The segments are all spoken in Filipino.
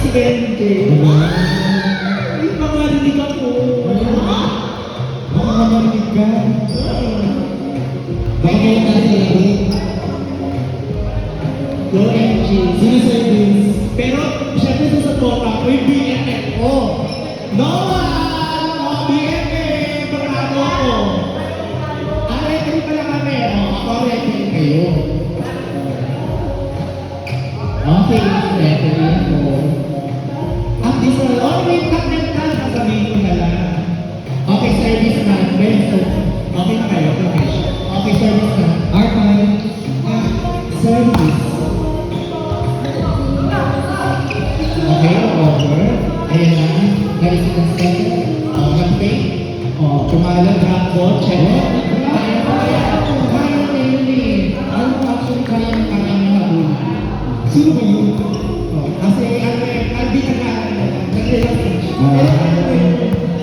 si MJ. Ay, mamarinig ako. Baka mamarinig ka. Baka may narinig. Go MJ. Sino sa Vince? Pero, syempre sa support ako, yung BFF ko. Noah! BFF! Barado ako. Ang referee pala kami. Ako referee kayo. Okay, referee ako. At this one, wait, mental. Sasabihin ko na lang. Okay, service man. So, okay na kayo, profession. Okay, service man. Our time. Service. Okay, over. Ayan na. Galing sa second. Gante. Tumalang drapo. Check. Kaya na yun eh. Ano actually kaya ng kanyang nabuna? Sino ba yun? Kasi hindi ka na nag-relax.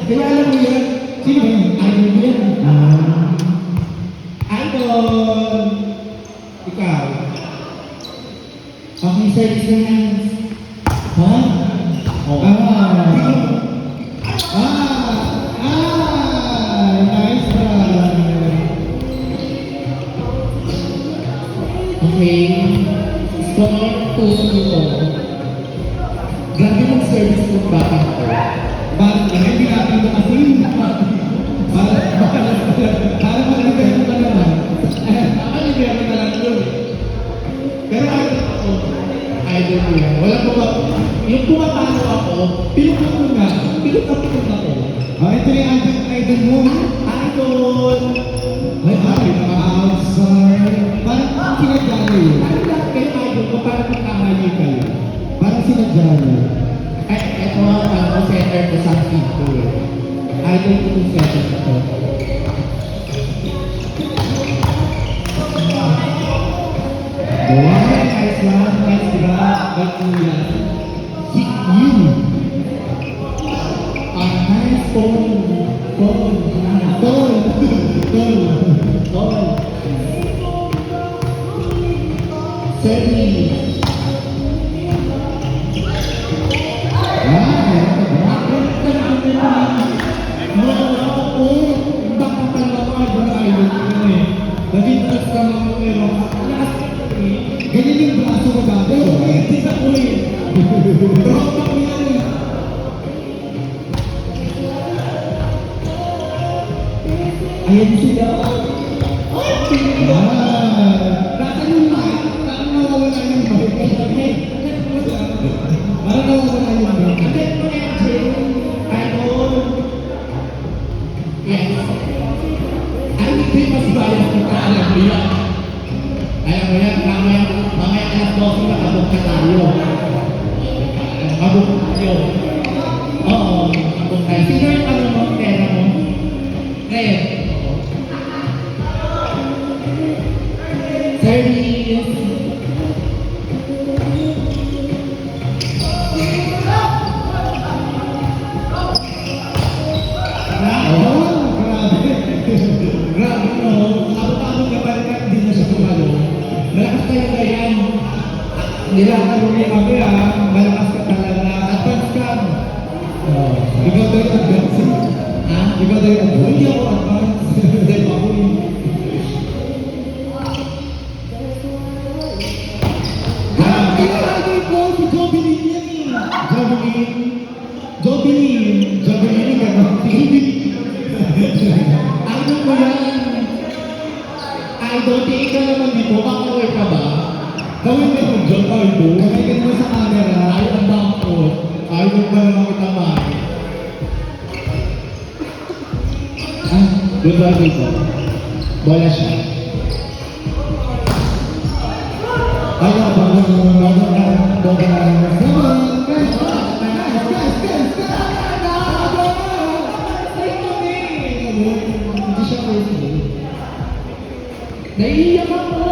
Kaya alam mo yan. Sino ba yun? Idol mo yan. Idol. Ikaw. Okay, service na hands. Ha? Oh. Nice try. Okay. Score 2-2. Grabe mong service ng bata ko. Bakit? Hindi natin ito kasi. Para mag-libero ka naman. Nakalibrero na lang yun. Pero idol ko yan. Wala ko ba? Yung pumapano ako, pinukap ko nga. Pinukap ako. Ito yung idol mo. Idol! Ay, outside. Parang sinadya nyo yun. Ano lahat kayo idol ko para magkamali kayo? Parang sinadya nyo. Ay, eto ang center ko sa feed ko eh. Idol ko itong center ko. Wow, nice one. Nice grab. Ba't kuya? Hit you! A nice phone. Phone. Service. Ganyan yung braso ko dati. Ayan sila. Ay, pinila. Nasaan yung mic? Parang nawawala yung mic. Parang nawawala yung mic. Agad mo yan, Jay. Idol. Yes. Ay, hindi mas bayan kita. Alam mo yan. Alam mo yan, mamaya alas 12 nakabog ka tayo. Kabog tayo. Oo, kabog tayo. Sino yung ano mo, pera mo? Red. Service. Grabe no. Abot-abot na balikat, hindi na siya tumalo. Malakas kayo ganyan. Nilalaro niya kami malakas ka talaga. Advance ka. Ikaw daw yung advance. Ha? Ikaw daw yung advance. Hindi ako advance. Hindi pa ako yun. Grabe. Grabe po si Jovelyn yan eh. Jovelyn ka ba? Ano ko yan? Idol, tingin ka naman dito. Kakaway ka ba? Gawin ka ng John Idol. Kamay ka naman sa camera. Ay, ang bangkot. Idol ba naman kita man? Good luck dito. Bola siya. Ayaw, Hindi siya pwede. Naiiyak ako.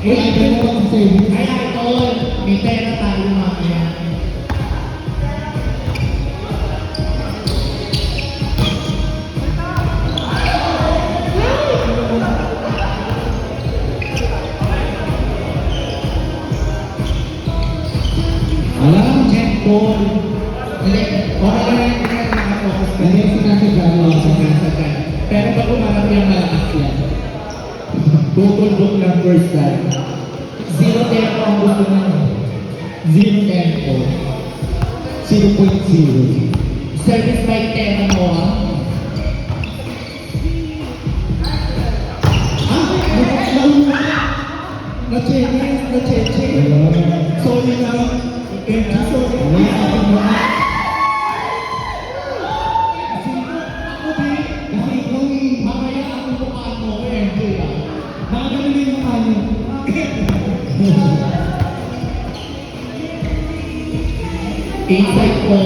Ay, idol mo ang savings. Ay, idol. May pera tayo mamaya. Paul. Hindi, okay lang hindi ka nakafocus ka. Hindi, sinasadya mo. Oo, sinasadya. Pero pag umarap yung malakas yan, tutulbog ng first time. Zero tempo ang gusto mo. Zero tempo. 0.0. Service by tempo mo, ah. Na-cheche. Sorry na. Sorry. May ating mga. Kasi ikaw eh. Mamaya ako mukhaan mo, MJ, ah. Baka ganun yung mukha niyo. Inside ko.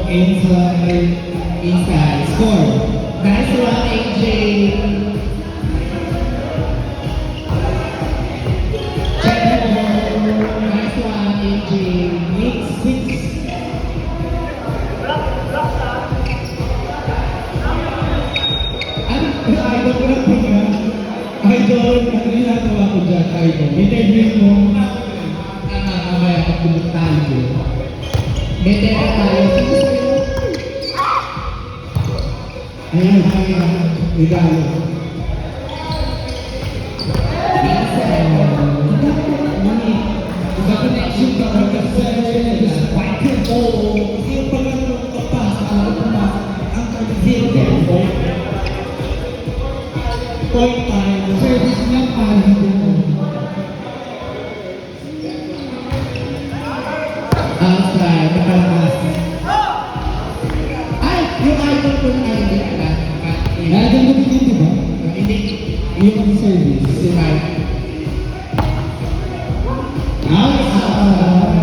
Inside. Inside. Score. Nice one, AJ. Check mo. Nice one, AJ. Mix, mix. Idol ko lang pinga. Idol, ano yung natawa ko dyan, idol? Interview mo. Mamaya pagtulog tayo. May tera tayo. Ayan, ayan. Regalo. Iba connection ka or kasi white and gold. Yung pagkakot papasok, ang zero tempo. Point time. Service niya parang doon. Outside, nakalakas. Ay! Yung idol ko na hindi ka. Nalagyan mo din yun, di ba? Hindi. Yung service. Si Mike. Outside.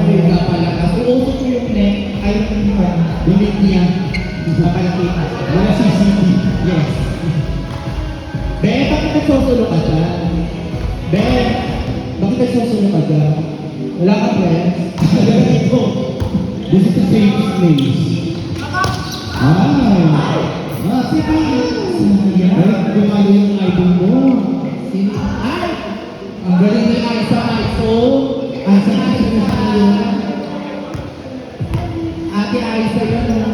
Ay, napalakas. Uusok ko yung neck. Ay, yung neck niya. Napalaki. Wala CCTV. Yes. Be, bakit nagsusulo ka dyan? Be, bakit nagsusulo ka dyan? Wala ka, friends? Ito. This is a safe place. Ah, sige. Ay, gumalo yung idol mo. Sino? Ay! Ang galing ni Aiza Aizo. Aiza Aizo na siya. Ate Aiza yun.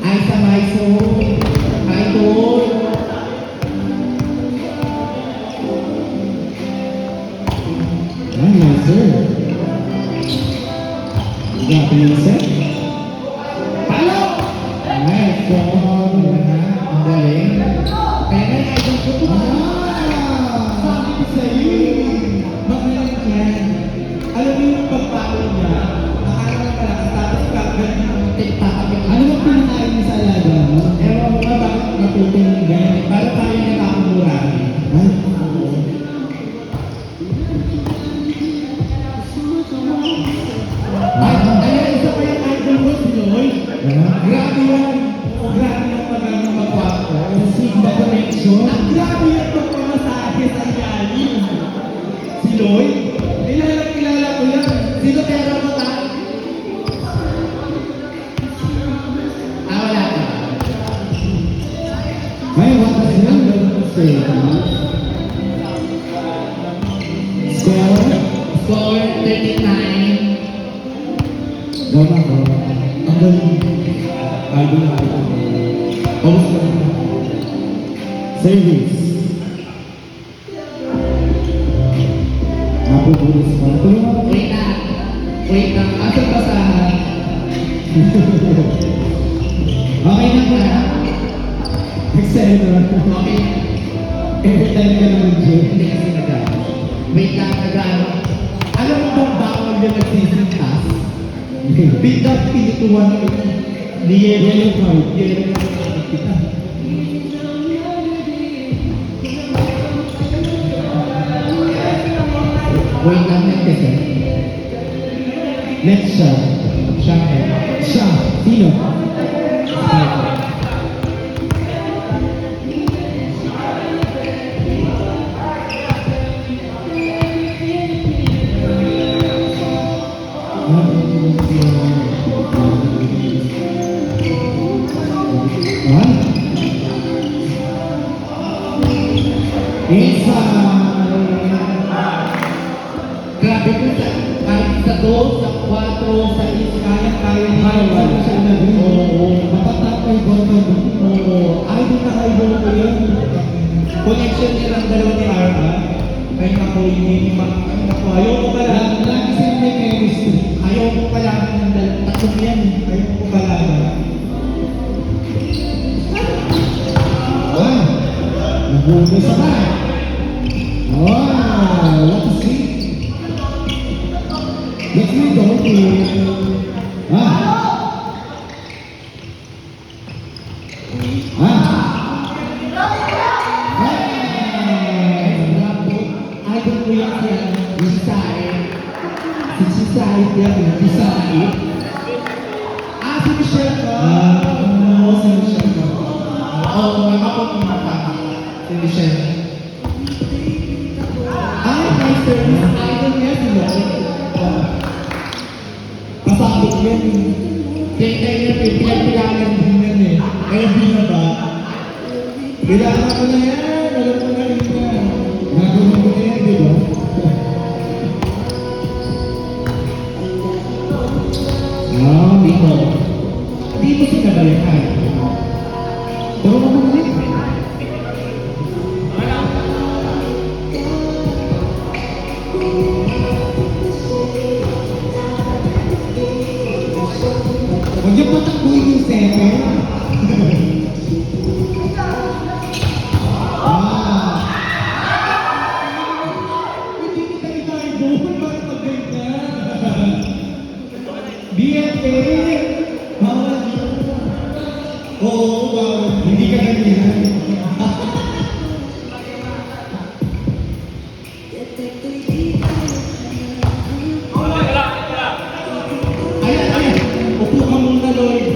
Aiza Aizo. Idol. Ay, yes, sir. Grabe yung set. Palo! Nice one. Ang galing. Kaya nga yung idol ko to. Sabi ko sa'yo. Magaling yan. Alam mo yung pagpalo niya, akala mo pala, tapos kagad yung tiktak. Ano ba pinakain mo sa alaga mo? Ewan mo nga bakit natutong yung ganyan. Para tayo nakakamurami. Ay, Ay, ayan, isa pa yung idol mo, si Loy. ano? Grabe yan. Grabe yung pagkano magwapo. Sigma connection. Ang grabe yung pagpamasahe sa ilalim. Si Loy, kilala ko yan. Sino pera mo ta? Wala ka. Ay, what is number to say? Score? Score 39. Gama ko. Ang galing. Idol na idol. Almost na. Service. Napupulis pa. Tulungan mo. Wait na. Wait na. Asan basahan? Okay na po na. Excel na. Okay. Every time ka naman dyan. Hindi kasi nag-ano. Wait lang, nag-ano. Alam mo bang bawal yung nagsisintas? Bigat pinituan ko. Yellow card. Yellow card kita. Wait lang, nag-test eh. Next shot. Siya eh. Siya. Sino? Isa. Grabe ko sa kahit sa 2, sa 4, sa 6, kaya niya. Wala siya na rin. Oo. Matatapay ba ito? Oo. Idol na idol ko yan. Connection niya lang dalawa ni Arma. Ay naku, hindi naku, ayaw ko pala. Lagi sila may chemistry. Ayaw ko pala ng tatlong yan. Ayaw ko pala. Ah, nabuno sa ba? Oh, let's see. Let's see, Donkey. Ah. Idol ko yan siya. Si Chisay yan. Chisay. Si Michelle ko. Oo, si Michelle ko. Oo, nakapagpapata. Si Michelle. My service idol niya si Lloyd. Kasabot yan eh. Kaya niya, pinagpilangan din yan eh. Kaya binaba. Kailangan ko na yan. Alam ko na rin yan. Nagawin mo na yan, di ba? Dito. Dito sinabalikan. Pero mo na rin. Huwag niyo patakbuhin yung sepe. Hindi kita ina-idol. Bakit mag-ganyan? BFA! Bawal yun. Oo, bawal. Hindi ka ganyan. Ayan, ayan. Upo ka muna, Lloyd.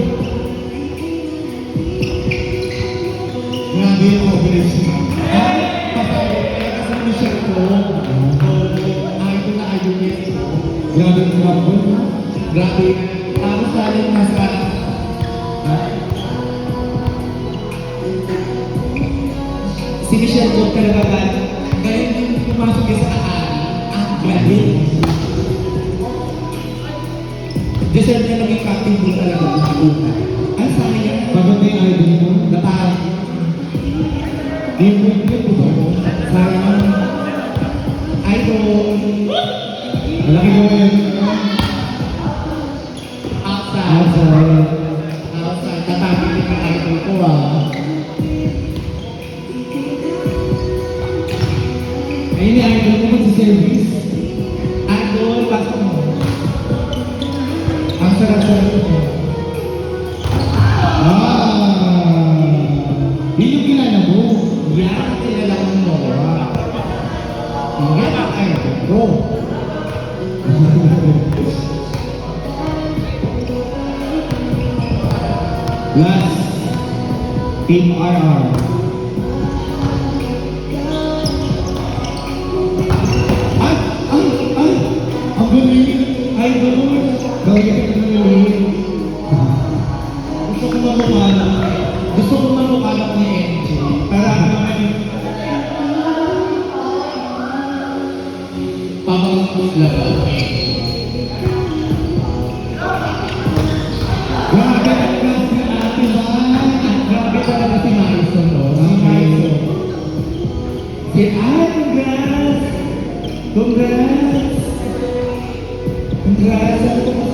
Grabe yung coverage niya. Ay, pasayot. Kaya kasi Michelle ko. Idol na idol niya. Grabe yung coverage niya. Grabe. Tapos saling nasa... Si Michelle Gold Carvajal, kaya hindi pumasok ka sa aari, ang grabe. Deserve niya maging captain bull talaga ng una. Ay, sayang. Bakit may idol mo? Naparang. Yung po ba? Sayang. Idol. Malaki mo yan. Outside. Outside. Outside. Tatabi din ang idol ko Ayun yung idol mo mag-service. Idol, pasok mo. Ang sarap-sarap mo. Yun yung kilala mo. Yan ang kilala mo. Yan ang idol ko. Last. Team RR. Ay! Ay! Ay! Ang galing. Idol! Gawin ka ng galing. Gusto ko mamukalak. Gusto ko mamukalak ni MJ. Para naman pamangkos laban. Grabe ang gas ni Ate Mai. Grabe talaga si Maison, no? Si Maison. Si congrats! Congrats! Congrats! Ano ko